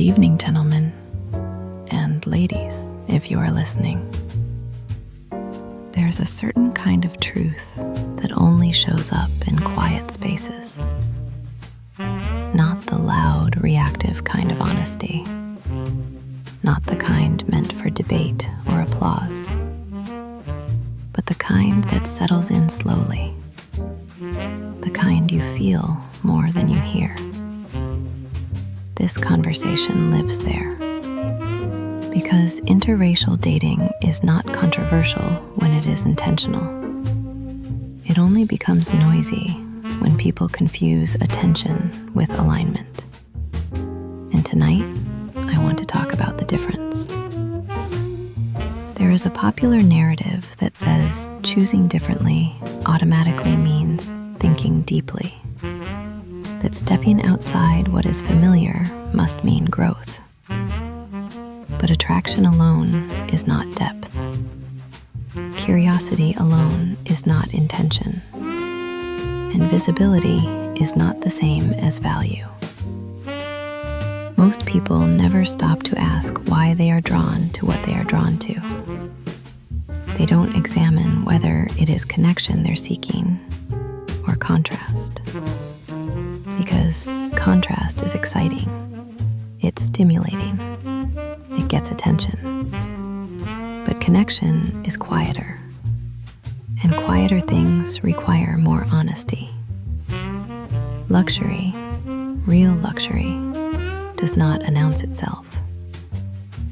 evening, gentlemen and ladies, if you are listening. There's a certain kind of truth that only shows up in quiet spaces. Not the loud, reactive kind of honesty. Not the kind meant for debate or applause. But the kind that settles in slowly. The kind you feel more than you hear. This conversation lives there. Because interracial dating is not controversial when it is intentional. It only becomes noisy when people confuse attention with alignment. And tonight, I want to talk about the difference. There is a popular narrative that says choosing differently automatically means thinking deeply. That stepping outside what is familiar must mean growth. But attraction alone is not depth. Curiosity alone is not intention. And visibility is not the same as value. Most people never stop to ask why they are drawn to what they are drawn to. They don't examine whether it is connection they're seeking or contrast. Because contrast is exciting. It's stimulating. It gets attention. But connection is quieter. And quieter things require more honesty. Luxury, real luxury, does not announce itself.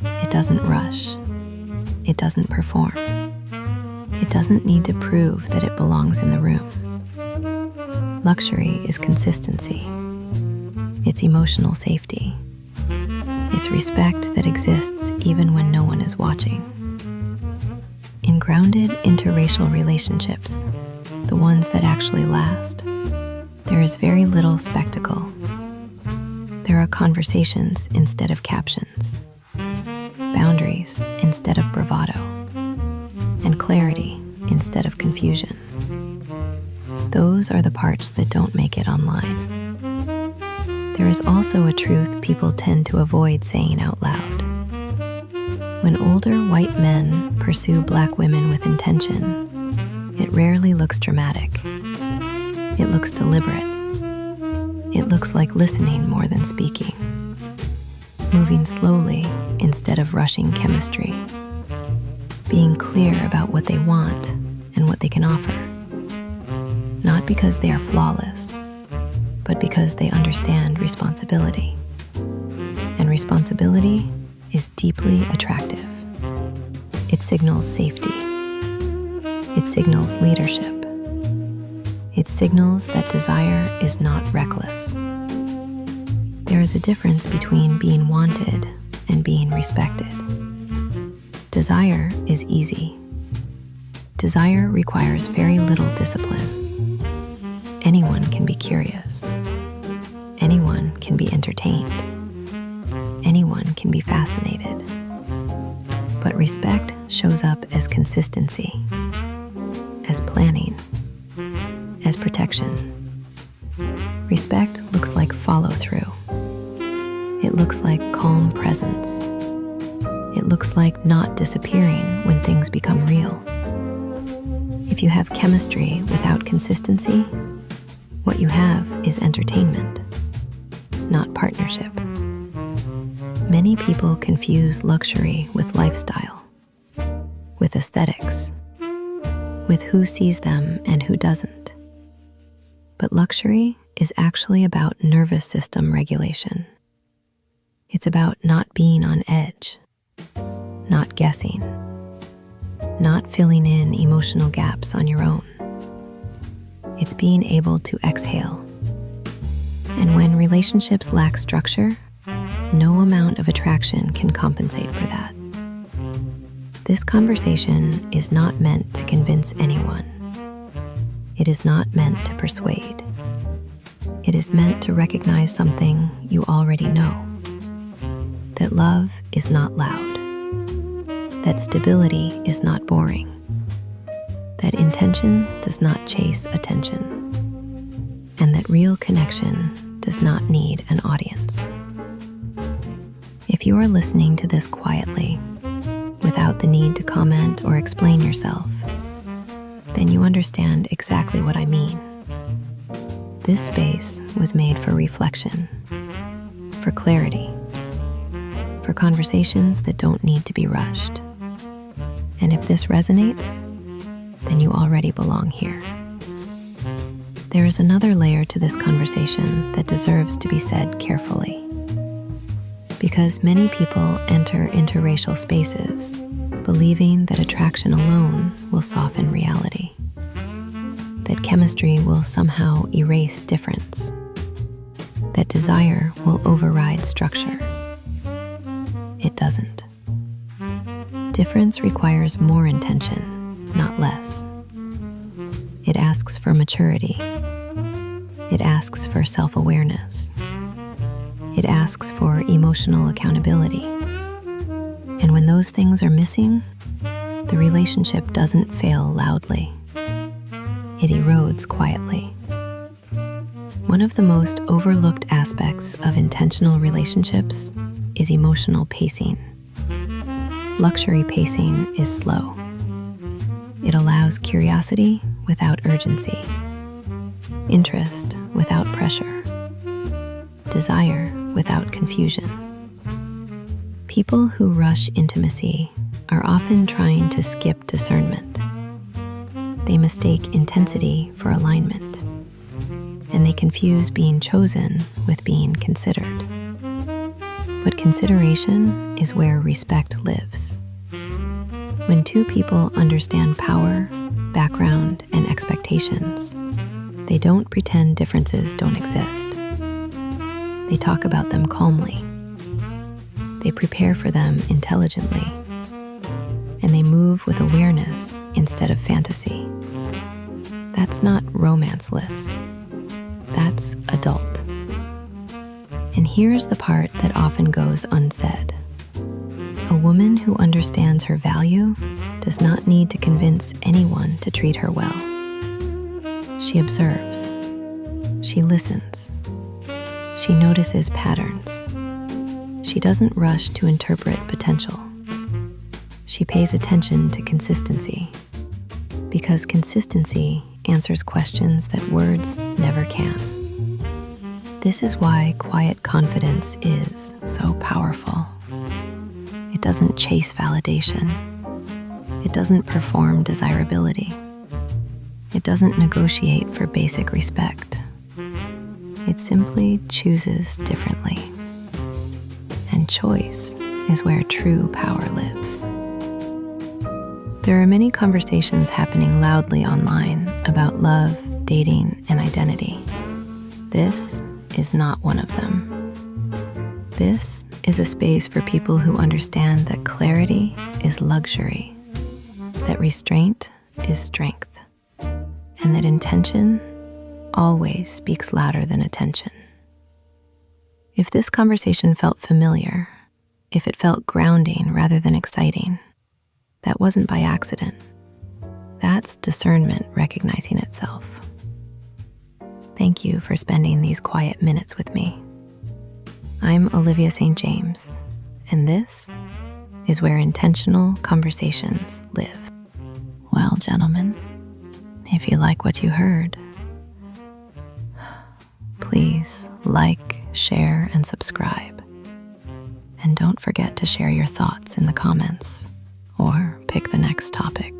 It doesn't rush. It doesn't perform. It doesn't need to prove that it belongs in the room. Luxury is consistency. It's emotional safety. It's respect that exists even when no one is watching. In grounded interracial relationships, the ones that actually last, there is very little spectacle. There are conversations instead of captions, boundaries instead of bravado, and clarity instead of confusion. Those are the parts that don't make it online. There is also a truth people tend to avoid saying out loud. When older white men pursue black women with intention, it rarely looks dramatic. It looks deliberate. It looks like listening more than speaking. Moving slowly instead of rushing chemistry. Being clear about what they want and what they can offer. Not because they are flawless, but because they understand responsibility. And responsibility is deeply attractive. It signals safety. It signals leadership. It signals that desire is not reckless. There is a difference between being wanted and being respected. Desire is easy. Desire requires very little discipline. Anyone can be curious. Anyone can be entertained. Anyone can be fascinated. But respect shows up as consistency, as planning, as protection. Respect looks like follow-through. It looks like calm presence. It looks like not disappearing when things become real. If you have chemistry without consistency, what you have is entertainment, not partnership. Many people confuse luxury with lifestyle, with aesthetics, with who sees them and who doesn't. But luxury is actually about nervous system regulation. It's about not being on edge, not guessing, not filling in emotional gaps on your own. It's being able to exhale. And when relationships lack structure, no amount of attraction can compensate for that. This conversation is not meant to convince anyone. It is not meant to persuade. It is meant to recognize something you already know. That love is not loud. That stability is not boring. That intention does not chase attention. And that real connection does not need an audience. If you are listening to this quietly, without the need to comment or explain yourself, then you understand exactly what I mean. This space was made for reflection, for clarity, for conversations that don't need to be rushed. And if this resonates, then you already belong here. There is another layer to this conversation that deserves to be said carefully. Because many people enter interracial spaces believing that attraction alone will soften reality, that chemistry will somehow erase difference, that desire will override structure. It doesn't. Difference requires more intention, not less. It asks for maturity. It asks for self-awareness. It asks for emotional accountability. And when those things are missing, the relationship doesn't fail loudly. It erodes quietly. One of the most overlooked aspects of intentional relationships is emotional pacing. Luxury pacing is slow. It allows curiosity without urgency, interest without pressure, desire without confusion. People who rush intimacy are often trying to skip discernment. They mistake intensity for alignment, and they confuse being chosen with being considered. But consideration is where respect lives. When two people understand power, background, and expectations, they don't pretend differences don't exist. They talk about them calmly. They prepare for them intelligently. And they move with awareness instead of fantasy. That's not romanceless. That's adult. And here's the part that often goes unsaid. A woman who understands her value does not need to convince anyone to treat her well. She observes. She listens. She notices patterns. She doesn't rush to interpret potential. She pays attention to consistency, because consistency answers questions that words never can. This is why quiet confidence is so powerful. It doesn't chase validation. It doesn't perform desirability. It doesn't negotiate for basic respect. It simply chooses differently. And choice is where true power lives. There are many conversations happening loudly online about love, dating, and identity. This is not one of them. This is a space for people who understand that clarity is luxury, that restraint is strength, and that intention always speaks louder than attention. If this conversation felt familiar, if it felt grounding rather than exciting, that wasn't by accident. That's discernment recognizing itself. Thank you for spending these quiet minutes with me. I'm Olivia St. James, and this is where intentional conversations live. Well, gentlemen, if you like what you heard, please like, share, and subscribe. And don't forget to share your thoughts in the comments or pick the next topic.